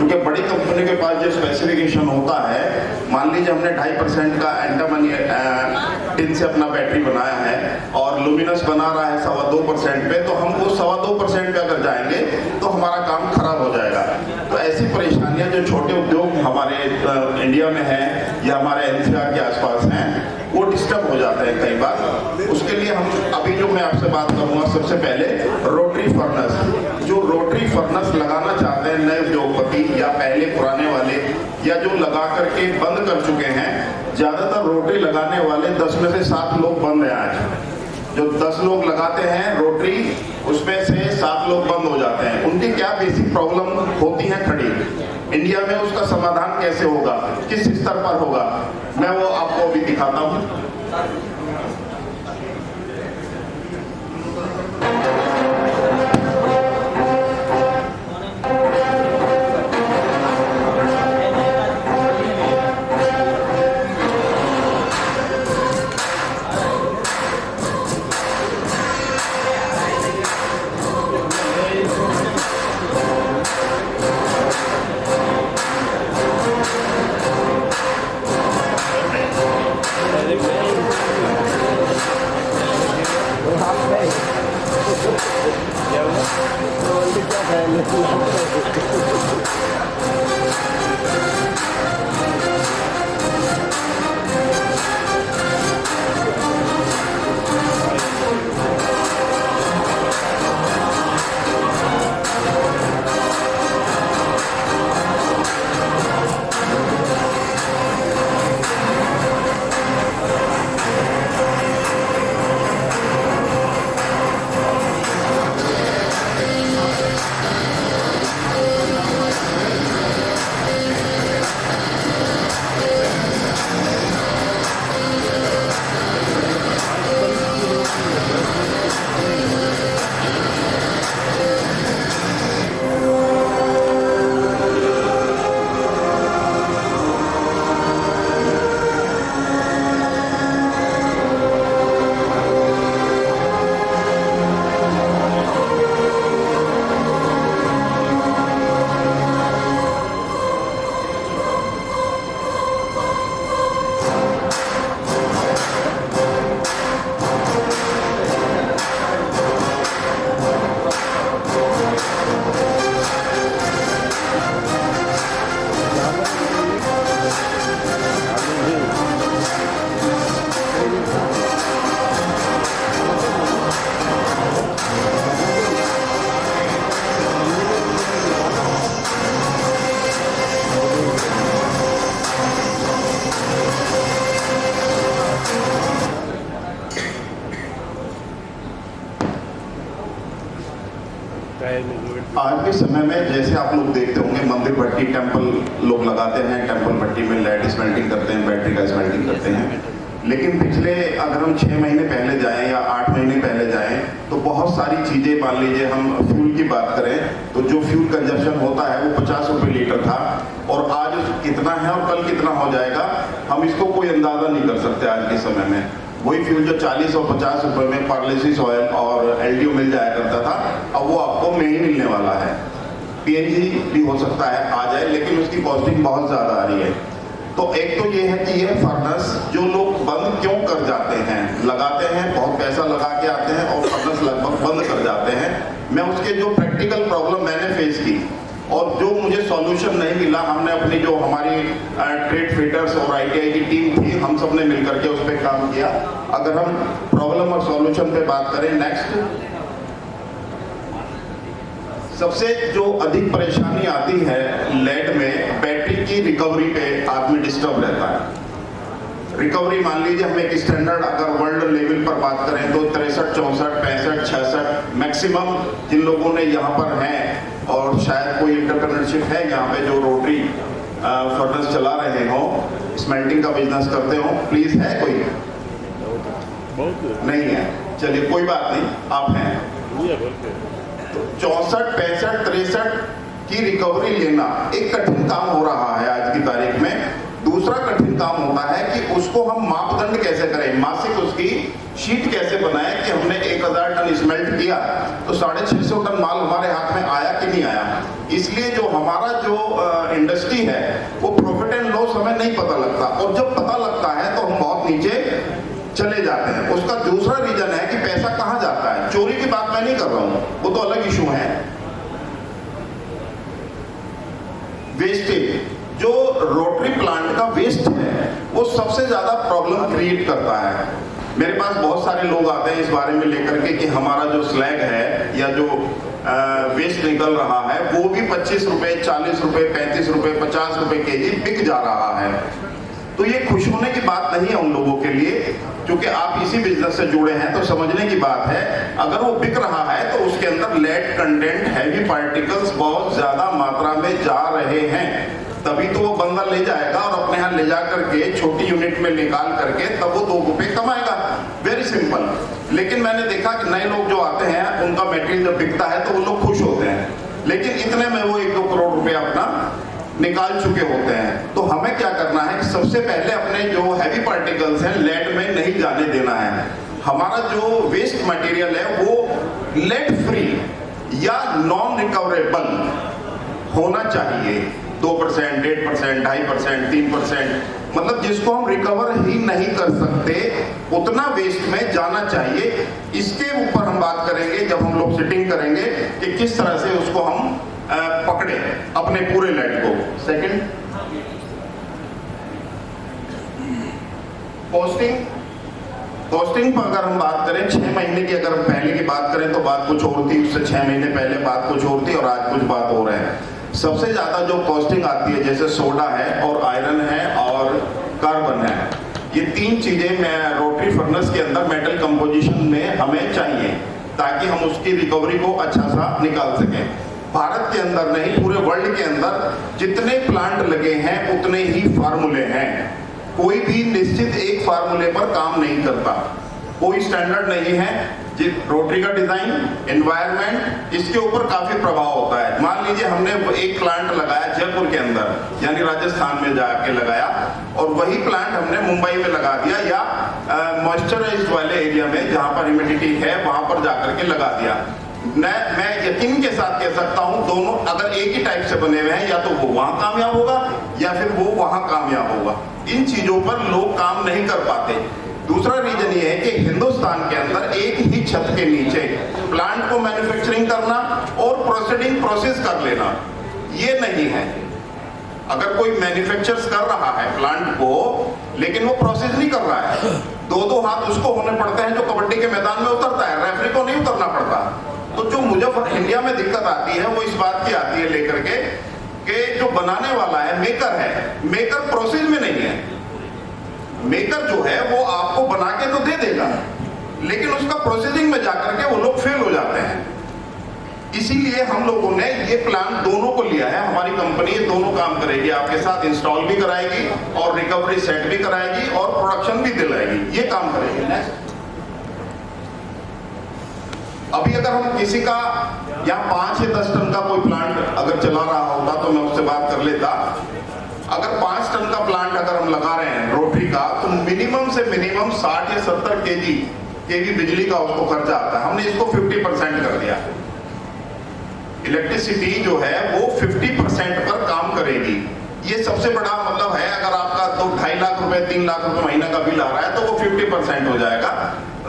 क्योंकि बड़ी कंपनी के पास जो स्पेसिफिकेशन होता है, मान लीजिए हमने 2.5% का एंटामनी टिन से अपना बैटरी बनाया है और लुमिनस बना रहा है 2.25% पे, तो हम वो 2.25% पे अगर जाएंगे तो हमारा काम खराब हो जाएगा। तो ऐसी परेशानियां जो छोटे उद्योग हमारे इंडिया में हैं या हमारे एनसीआर के आसपास हैं, वो डिस्टर्ब हो जाते हैं कई बार। उसके लिए हम अभी जो मैं आपसे बात करूंगा, सबसे पहले रोटरी फर्नेस। जो रोटरी फर्नेस लगाना चाहते हैं नए उद्योगपति या पहले पुराने वाले या जो लगा करके बंद कर चुके हैं, ज्यादातर रोटरी लगाने वाले 10 में से 7 लोग बंद हैं आज। जो 10 लोग लगाते हैं रोटरी, उसमें से 7 लोग बंद हो जाते हैं। उनकी क्या बेसिक प्रॉब्लम होती है खड़ी, इंडिया में उसका समाधान कैसे होगा, किस स्तर पर होगा, मैं वो आपको अभी दिखाता हूँ। आज के समय में जैसे आप लोग देखते होंगे, मंदिर भट्टी टेम्पल लोग लगाते हैं, टेम्पल भट्टी में लेड स्मेल्टिंग करते हैं, बैटरी का स्मेल्टिंग करते हैं। लेकिन पिछले अगर हम 6 महीने पहले जाएं या 8 महीने पहले जाएं, तो बहुत सारी चीज़ें, मान लीजिए हम फ्यूल की बात करें तो जो फ्यूल कंजप्शन होता है वो 50 रुपये लीटर था, और आज कितना है और कल कितना हो जाएगा, हम इसको कोई अंदाज़ा नहीं कर सकते आज के समय में। वही फ्यूल जो 40 और 50 रुपए में पार्लेसिस ऑयल और एलडीओ मिल जाया करता था, अब वो आपको में ही मिलने वाला है। पीएनजी भी हो सकता है आ जाए, लेकिन उसकी कॉस्टिंग बहुत ज़्यादा आ रही है। तो एक तो ये है कि ये फर्नेस जो लोग बंद क्यों कर जाते हैं, लगाते हैं, बहुत पैसा लगा के आते हैं और फर्नेस लगभग बंद कर जाते हैं। मैं उसके जो प्रैक्टिकल प्रॉब्लम मैंने फेस की और जो मुझे सॉल्यूशन नहीं मिला, हमने अपनी जो हमारी ट्रेड फिटर्स और आईटीआई की टीम थी, हम सब ने मिलकर के उस पर काम किया। अगर हम प्रॉब्लम और सॉल्यूशन पे बात करें, नेक्स्ट, सबसे जो अधिक परेशानी आती है लेड में, बैटरी की रिकवरी पे आदमी डिस्टर्ब रहता है। रिकवरी मान लीजिए हम एक स्टैंडर्ड अगर वर्ल्ड लेवल पर बात करें तो 63, 64, 65, 66 मैक्सिमम जिन लोगों ने यहाँ पर हैं, और शायद कोई इंटरप्रेन्योरशिप है यहाँ पे जो रोटरी फर्नेस चला रहे हो, स्मेल्टिंग का बिजनेस करते हो, प्लीज है कोई? नहीं है, चलिए कोई बात नहीं, आप हैं। तो 64, 65, 63 की रिकवरी लेना एक कठिन काम हो रहा है आज की तारीख में। दूसरा कठिन काम होता है कि उसको हम मापदंड कैसे करें, मासिक उसकी शीट कैसे बनाएं कि हमने 1000 टन स्मेल्ट किया तो 650 टन माल हमारे हाथ में आया कि नहीं आया। इसलिए जो हमारा जो इंडस्ट्री है वो प्रॉफिट एंड लॉस हमें नहीं पता लगता, और जब पता लगता है तो हम बहुत नीचे चले जाते हैं। उसका दूसरा रीजन है कि पैसा कहां जाता है। चोरी की बात मैं नहीं कर रहा हूं, वो तो अलग इशू है। वेस्टेज, जो रोटरी प्लांट का वेस्ट है वो सबसे ज्यादा प्रॉब्लम क्रिएट करता है। मेरे पास बहुत सारे लोग आते हैं इस बारे में लेकर के कि हमारा जो स्लैग है या जो वेस्ट निकल रहा है वो भी 25 रुपए, 40 रुपए, 35 रुपए, 50 रुपए केजी बिक जा रहा है। तो ये खुश होने की बात नहीं है उन लोगों के लिए, क्योंकि आप इसी बिजनेस से जुड़े हैं तो समझने की बात है। अगर वो बिक रहा है तो उसके अंदर लेड कंटेंट, हैवी पार्टिकल्स बहुत ज्यादा मात्रा में जा रहे हैं, तभी तो वो बंदा ले जाएगा और अपने यहाँ ले जा करके छोटी यूनिट में निकाल करके तब वो 2 रुपए कमाएगा। Very simple. लेकिन मैंने देखा कि नए लोग जो आते हैं उनका मटेरियल जब बिकता है तो वो लोग खुश होते हैं, लेकिन इतने में वो 1-2 करोड़ रुपए अपना निकाल चुके होते हैं। तो हमें क्या करना है कि सबसे पहले अपने जो हैवी पार्टिकल्स हैं लेड में नहीं जाने देना है। हमारा जो वेस्ट मटेरियल है वो लेड फ्री या नॉन रिकवरेबल होना चाहिए। 2%, 1.5%, 2.5%, 3%, मतलब जिसको हम रिकवर ही नहीं कर सकते उतना वेस्ट में जाना चाहिए। इसके ऊपर हम बात करेंगे जब हम लोग सिटिंग करेंगे कि किस तरह से उसको हम पकड़े अपने पूरे लेड को। सेकंड, कॉस्टिंग पर अगर हम बात करें 6 महीने की, अगर हम पहले की बात करें तो बात कुछ और थी, उससे 6 महीने पहले बात कुछ और थी और आज कुछ बात और है। सबसे ज्यादा जो कॉस्टिंग आती है जैसे सोडा है और आयरन है और कार्बन है, ये 3 चीजें मैं रोटरी फर्नेस के अंदर मेटल कंपोजिशन में हमें चाहिए ताकि हम उसकी रिकवरी को अच्छा सा निकाल सकें। भारत के अंदर नहीं पूरे वर्ल्ड के अंदर जितने प्लांट लगे हैं उतने ही फार्मूले हैं। कोई भी निश्चित एक फार्मूले पर काम नहीं करता, कोई स्टैंडर्ड नहीं है। रोटरी का डिजाइन, एनवायरनमेंट, इसके ऊपर काफी प्रभाव होता है। मान लीजिए हमने एक प्लांट लगाया जयपुर के अंदर यानी राजस्थान में जाके लगाया और वही प्लांट हमने मुंबई में लगा दिया या मॉइस्चराइज्ड वाले एरिया में जहां पर ह्यूमिडिटी है वहां पर जाकर के लगा दिया। मैं यकीन के साथ कह सकता हूं दोनों अगर एक ही टाइप से बने हुए हैं या तो वो वहां कामयाब होगा या फिर वो वहां कामयाब होगा। इन चीजों पर लोग काम नहीं कर पाते। दूसरा रीजन ये है कि हिंदुस्तान के अंदर एक ही छत के नीचे प्लांट को मैन्युफैक्चरिंग करना और प्रोसेस कर लेना ये नहीं है। अगर कोई मैन्युफैक्चर्स कर रहा है प्लांट को लेकिन वो प्रोसेस नहीं कर रहा है, 2-2 हाथ उसको होने पड़ते हैं जो कबड्डी के मैदान में उतरता है, रेफरी को नहीं उतरना पड़ता। तो जो मुझे इंडिया में दिक्कत आती है वो इस बात की आती है लेकर के कि जो बनाने वाला है मेकर है, मेकर प्रोसेस में नहीं है। मेकर जो है वो आपको बना के तो दे देगा लेकिन उसका प्रोसेसिंग में जाकर के वो लोग फेल हो जाते हैं। इसीलिए हम लोगों ने ये प्लान दोनों को लिया है। हमारी कंपनी ये दोनों काम करेगी, आपके साथ इंस्टॉल भी कराएगी और रिकवरी सेट भी कराएगी और प्रोडक्शन भी दिलाएगी, ये काम करेगी। अभी अगर हम किसी का यहाँ 5 या 10 टन का कोई प्लांट अगर चला रहा होता तो मैं उससे बात कर लेता। अगर 5 टन का प्लांट अगर हम लगा रहे हैं रोटरी का तो मिनिमम से मिनिमम 60 या 70 केवी बिजली का उसको खर्चा आता है। हमने इसको 50% कर दिया। इलेक्ट्रिसिटी जो है वो 50% पर काम करेगी। ये सबसे बड़ा मतलब है। अगर आपका तो 2.5 लाख रुपए 3 लाख रुपए महीने का बिल आ रहा है तो वो 50% हो जाएगा।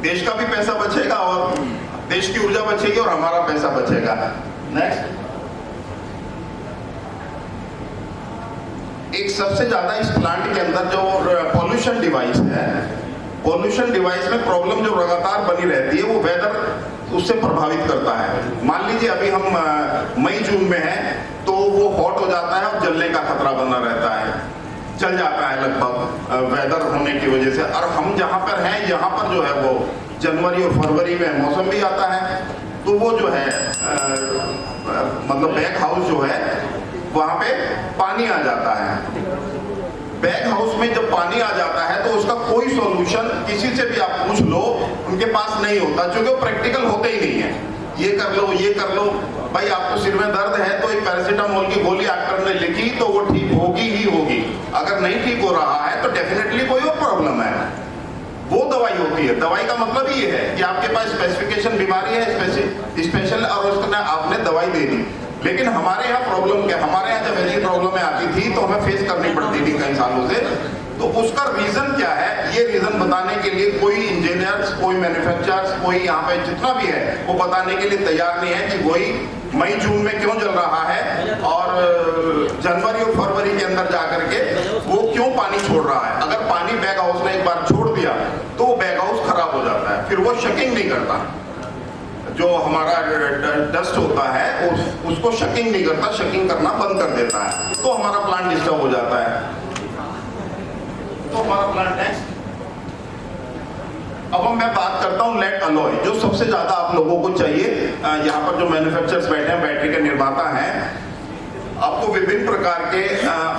देश का भी पैसा बचेगा और देश की ऊर्जा बचेगी और हमारा पैसा बचेगा। नेक्स्ट, एक सबसे ज्यादा इस प्लांट के अंदर जो पॉल्यूशन डिवाइस है, पॉल्यूशन डिवाइस में प्रॉब्लम जो लगातार बनी रहती है वो वेदर उससे प्रभावित करता है। मान लीजिए अभी हम मई जून में हैं तो वो हॉट हो जाता है और जलने का खतरा बना रहता है, जल जाता है लगभग वेदर होने की वजह से। और हम जहाँ पर हैं यहाँ पर जो है वो जनवरी और फरवरी में मौसम भी आता है तो वो जो है मतलब बैग हाउस जो है वहां पे पानी आ जाता है। बैग हाउस में जब पानी आ जाता है तो उसका कोई सॉल्यूशन किसी से भी आप पूछ लो उनके पास नहीं होता, क्योंकि वो प्रैक्टिकल होते ही नहीं है। ये कर लो ये कर लो, भाई आपको सिर में दर्द है तो एक पैरासीटामोल की गोली डॉक्टर ने लिखी तो वो ठीक होगी ही होगी। अगर नहीं ठीक हो रहा है तो डेफिनेटली कोई और प्रॉब्लम है, वो दवाई होती है। दवाई का मतलब ये है कि आपके पास स्पेसिफिकेशन बीमारी है स्पेशल और उसका आपने दवाई दे दी। लेकिन हमारे यहाँ प्रॉब्लम क्या, हमारे यहाँ जब ऐसी प्रॉब्लम आती थी तो हमें फेस करनी पड़ती थी कई सालों से। तो उसका रीजन क्या है, ये रीजन बताने के लिए कोई इंजीनियर्स, कोई मैन्युफैक्चरर्स, कोई यहाँ पे जितना भी है वो बताने के लिए तैयार नहीं है कि वही मई जून में क्यों जल रहा है और जनवरी और फरवरी के अंदर जाकर के वो क्यों पानी छोड़ रहा है। अगर पानी बैग हाउस ने एक बार छोड़ दिया तो वो बैग हाउस खराब हो जाता है, फिर वो शकिंग नहीं करता। जो हमारा डस्ट होता है उसको शकिंग नहीं करता, शकिंग करना बंद कर देता है, तो हमारा प्लांट डिस्टर्ब हो जाता है। तो हमारा प्लांट नेक्स्ट, अब मैं बात करता हूं लेड अलॉय, जो सबसे ज्यादा आप लोगों को चाहिए। यहाँ पर जो मैन्युफैक्चरर्स बैठे हैं, बैटरी के निर्माता हैं, आपको विभिन्न प्रकार के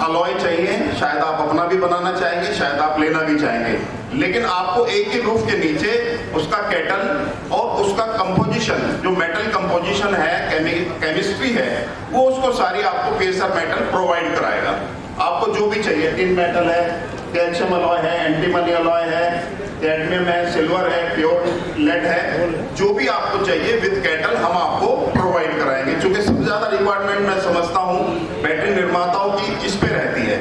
अलॉय चाहिए। शायद आप अपना भी बनाना चाहेंगे, शायद आप लेना भी चाहेंगे, लेकिन आपको एक ही रूफ के नीचे उसका केटल और उसका कंपोजिशन, जो मेटल कंपोजिशन है, केमिस्ट्री है, वो उसको सारी आपको केसर मेटल प्रोवाइड कराएगा। आपको जो भी चाहिए, टिन मेटल है, कैल्शियम अलॉय है, एंटीमनी अलॉय है, कैडमियम है, सिल्वर है, प्योर लेड है, जो भी आपको चाहिए विद कैटल हम आपको प्रोवाइड कराएंगे। क्योंकि सबसे ज्यादा रिक्वायरमेंट मैं समझता हूँ बैटरी निर्माताओं की इस पे रहती है।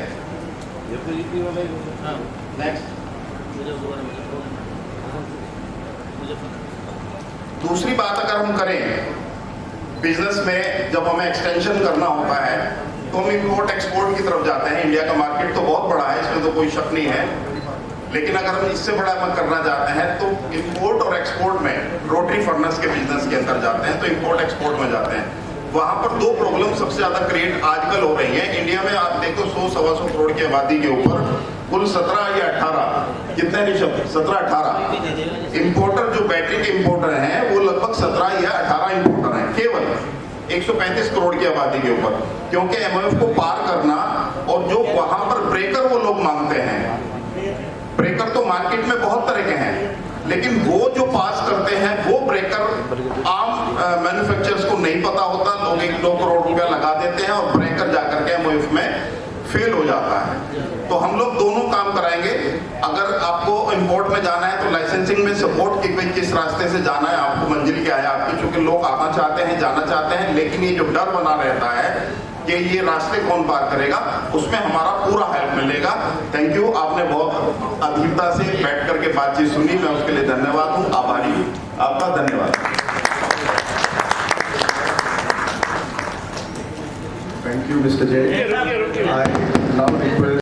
दूसरी बात अगर हम करें बिजनेस में, जब हमें एक्सटेंशन करना होता है तो हम इंपोर्ट एक्सपोर्ट की तरफ जाते हैं। इंडिया का मार्केट तो बहुत बड़ा है, इसमें तो कोई शक नहीं है, लेकिन अगर हम इससे बड़ा करना चाहते हैं तो इंपोर्ट और एक्सपोर्ट में रोटरी फर्नेस के बिजनेस के अंदर जाते हैं, तो इंपोर्ट एक्सपोर्ट में जाते हैं। वहां पर दो प्रॉब्लम सबसे ज्यादा क्रिएट आजकल हो रही है। इंडिया में आप देखो 100-125 करोड़ की आबादी के ऊपर कुल 17 या 18, कितने ऋषभ, 17-18 इंपोर्टर, जो बैटरी के इंपोर्टर हैं वो लगभग 17 या 18 इंपोर्टर हैं केवल 135 करोड़ की आबादी के ऊपर। क्योंकि एमओएफ को पार करना, और जो वहां पर ब्रेकर वो लोग मांगते हैं, ब्रेकर तो मार्केट में बहुत तरह के हैं, लेकिन वो जो पास करते हैं वो ब्रेकर आम मैन्युफैक्चरर्स को नहीं पता होता। लोग 1-2 करोड़ रुपया लगा देते हैं और ब्रेकर जाकर के एमओएफ में फेल हो जाता है। तो हम लोग दोनों काम कराएंगे। अगर आपको इंपोर्ट में जाना है तो लाइसेंसिंग में सपोर्ट की भाई किस रास्ते से जाना है, आपको मंजिल क्या है आपकी, क्योंकि लोग आना चाहते हैं, जाना चाहते हैं, लेकिन ये जो डर बना रहता है कि ये रास्ते कौन पार करेगा, उसमें हमारा पूरा हेल्प मिलेगा। थैंक यू, आपने बहुत अधीरता से बैठ करके बातचीत सुनी, मैं उसके लिए धन्यवाद हूँ, आभारी हूँ, आपका धन्यवाद। Thank you, Mr. Jay. I now request